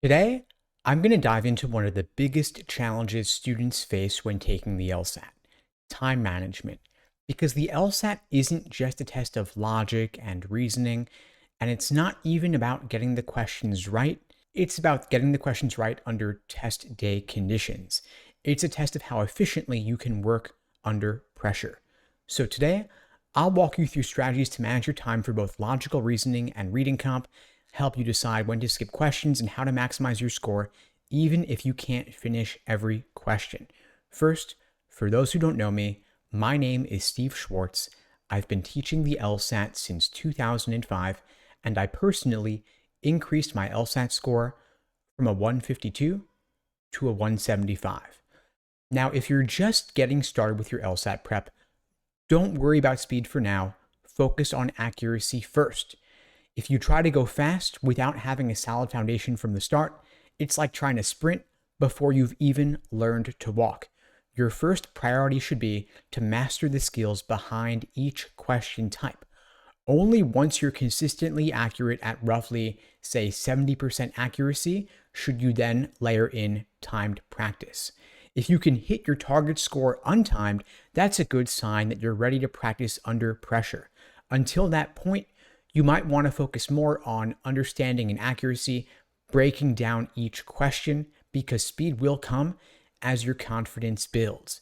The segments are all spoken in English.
Today, I'm going to dive into one of the biggest challenges students face when taking the LSAT, time management. Because the LSAT isn't just a test of logic and reasoning, and it's not even about getting the questions right. It's about getting the questions right under test day conditions. It's a test of how efficiently you can work under pressure. So today, I'll walk you through strategies to manage your time for both logical reasoning and reading comp, help you decide when to skip questions and how to maximize your score, even if you can't finish every question. First, for those who don't know me, my name is Steve Schwartz. I've been teaching the LSAT since 2005, and I personally increased my LSAT score from a 152 to a 175. Now, if you're just getting started with your LSAT prep, don't worry about speed for now. Focus on accuracy first. If you try to go fast without having a solid foundation from the start, it's like trying to sprint before you've even learned to walk. Your first priority should be to master the skills behind each question type. Only once you're consistently accurate at roughly, say, 70% accuracy, should you then layer in timed practice. If you can hit your target score untimed, that's a good sign that you're ready to practice under pressure. Until that point, you might want to focus more on understanding and accuracy, breaking down each question, because speed will come as your confidence builds.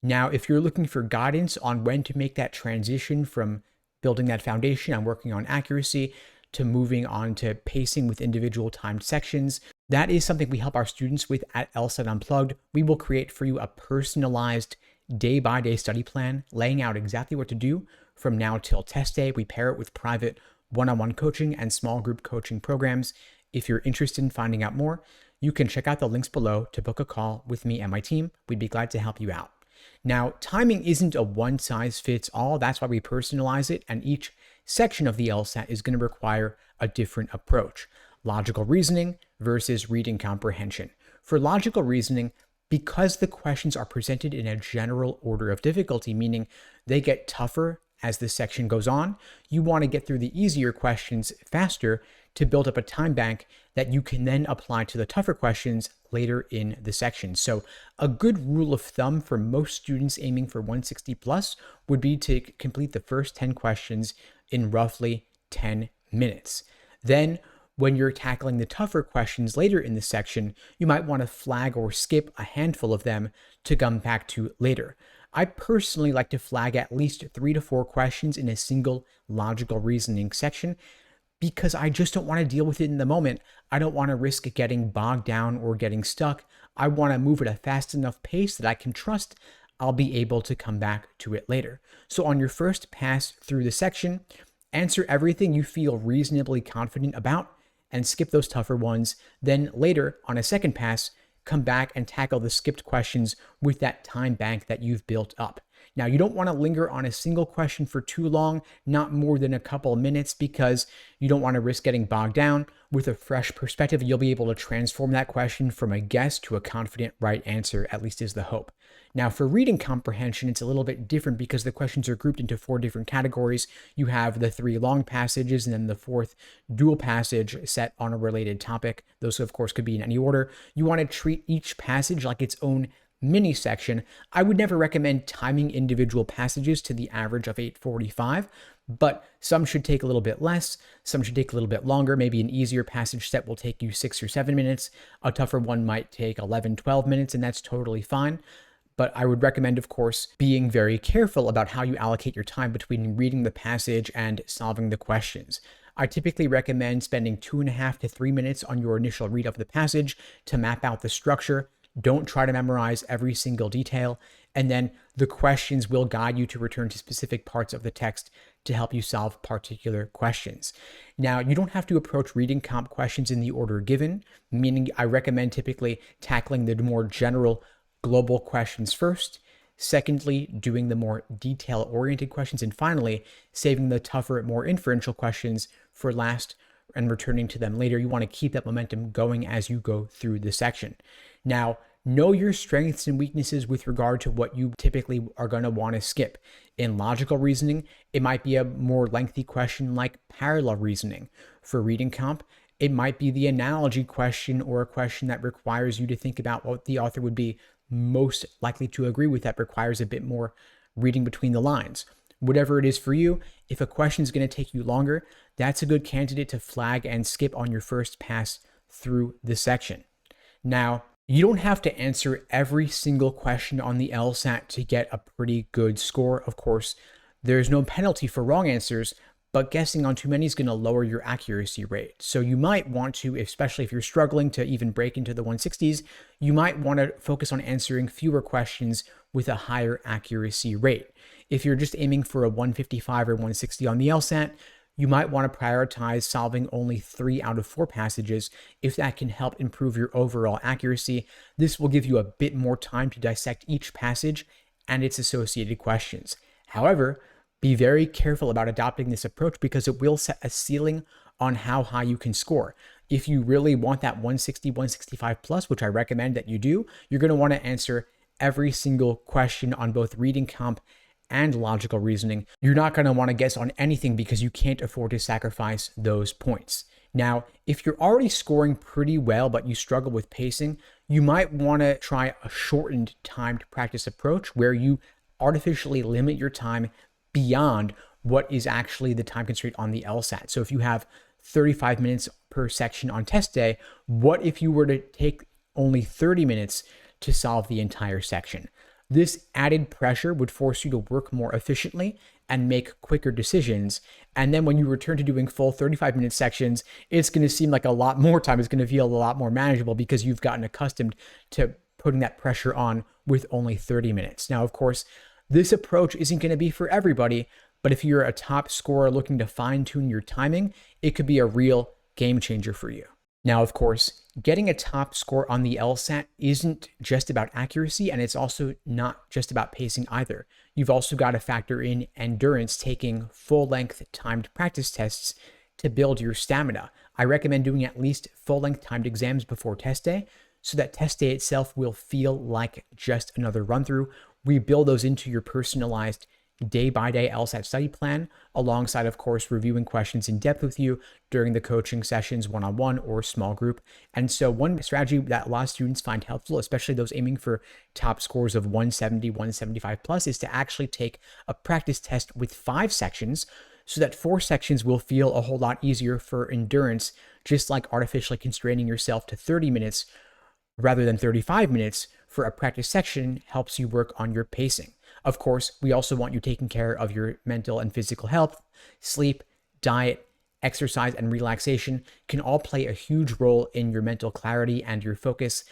Now, if you're looking for guidance on when to make that transition from building that foundation and working on accuracy to moving on to pacing with individual timed sections, that is something we help our students with at LSAT Unplugged. We will create for you a personalized day-by-day study plan, laying out exactly what to do from now till test day. We pair it with private one-on-one coaching and small group coaching programs. If you're interested in finding out more, you can check out the links below to book a call with me and my team. We'd be glad to help you out. Now, timing isn't a one-size-fits-all. That's why we personalize it, and each section of the LSAT is going to require a different approach. Logical reasoning versus reading comprehension. For logical reasoning, because the questions are presented in a general order of difficulty, meaning they get tougher as the section goes on, you want to get through the easier questions faster to build up a time bank that you can then apply to the tougher questions later in the section. So a good rule of thumb for most students aiming for 160 plus would be to complete the first 10 questions in roughly 10 minutes. Then when you're tackling the tougher questions later in the section, you might want to flag or skip a handful of them to come back to later. I personally like to flag at least 3 to 4 questions in a single logical reasoning section because I just don't want to deal with it in the moment. I don't want to risk getting bogged down or getting stuck. I want to move at a fast enough pace that I can trust I'll be able to come back to it later. So on your first pass through the section, answer everything you feel reasonably confident about and skip those tougher ones. Then later, on a second pass, come back and tackle the skipped questions with that time bank that you've built up. Now, you don't want to linger on a single question for too long, not more than a couple of minutes, because you don't want to risk getting bogged down. With a fresh perspective, you'll be able to transform that question from a guess to a confident right answer, at least is the hope. Now, for reading comprehension, it's a little bit different because the questions are grouped into 4 different categories. You have the 3 long passages and then the 4th dual passage set on a related topic. Those, of course, could be in any order. You want to treat each passage like its own mini section. I would never recommend timing individual passages to the average of 8:45, but some should take a little bit less, some should take a little bit longer. Maybe an easier passage set will take you 6 or 7 minutes. A tougher one might take 11, 12 minutes, and that's totally fine. But I would recommend, of course, being very careful about how you allocate your time between reading the passage and solving the questions. I typically recommend spending 2.5 to 3 minutes on your initial read of the passage to map out the structure. Don't try to memorize every single detail, and then the questions will guide you to return to specific parts of the text to help you solve particular questions. Now, you don't have to approach reading comp questions in the order given, meaning I recommend typically tackling the more general global questions first, secondly, doing the more detail-oriented questions, and finally, saving the tougher, more inferential questions for last and returning to them later. You want to keep that momentum going as you go through the section. Now, know your strengths and weaknesses with regard to what you typically are going to want to skip. In logical reasoning, it might be a more lengthy question like parallel reasoning. For reading comp, It might be the analogy question or a question that requires you to think about what the author would be most likely to agree with that requires a bit more reading between the lines. Whatever it is for you, if a question is going to take you longer, that's a good candidate to flag and skip on your first pass through the section. Now, you don't have to answer every single question on the LSAT to get a pretty good score. Of course, there's no penalty for wrong answers, but guessing on too many is going to lower your accuracy rate. So you might want to, especially if you're struggling to even break into the 160s, you might want to focus on answering fewer questions with a higher accuracy rate. If you're just aiming for a 155 or 160 on the LSAT, you might want to prioritize solving only 3 out of 4 passages if that can help improve your overall accuracy. This will give you a bit more time to dissect each passage and its associated questions. However, be very careful about adopting this approach because it will set a ceiling on how high you can score. If you really want that 160, 165 plus, which I recommend that you do, you're going to want to answer every single question on both reading comp and logical reasoning. You're not going to want to guess on anything because you can't afford to sacrifice those points. Now, if you're already scoring pretty well, but you struggle with pacing, you might want to try a shortened timed practice approach where you artificially limit your time beyond what is actually the time constraint on the LSAT. So if you have 35 minutes per section on test day, what if you were to take only 30 minutes to solve the entire section? This added pressure would force you to work more efficiently and make quicker decisions. And then when you return to doing full 35-minute sections, it's going to seem like a lot more time. It's going to feel a lot more manageable because you've gotten accustomed to putting that pressure on with only 30 minutes. Now, of course, this approach isn't going to be for everybody, but if you're a top scorer looking to fine-tune your timing, it could be a real game changer for you. Now, of course, getting a top score on the LSAT isn't just about accuracy, and it's also not just about pacing either. You've also got to factor in endurance, taking full-length timed practice tests to build your stamina. I recommend doing at least full-length timed exams before test day, so that test day itself will feel like just another run-through. We build those into your personalized day-by-day LSAT study plan, alongside, of course, reviewing questions in depth with you during the coaching sessions, one-on-one or small group. And so one strategy that a lot of students find helpful, especially those aiming for top scores of 170, 175 plus, is to actually take a practice test with 5 sections so that 4 sections will feel a whole lot easier for endurance, just like artificially constraining yourself to 30 minutes rather than 35 minutes for a practice section helps you work on your pacing. Of course, we also want you taking care of your mental and physical health. Sleep, diet, exercise, and relaxation can all play a huge role in your mental clarity and your focus.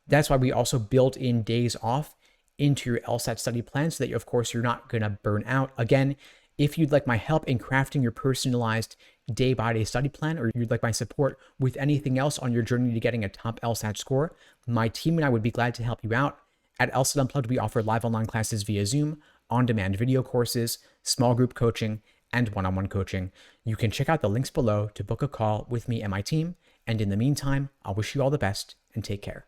That's why we also built in days off into your LSAT study plan so that, of course, you're not going to burn out. Again, if you'd like my help in crafting your personalized day-by-day study plan, or you'd like my support with anything else on your journey to getting a top LSAT score, my team and I would be glad to help you out. At LSAT Unplugged, we offer live online classes via Zoom, on-demand video courses, small group coaching, and one-on-one coaching. You can check out the links below to book a call with me and my team. And in the meantime, I'll wish you all the best and take care.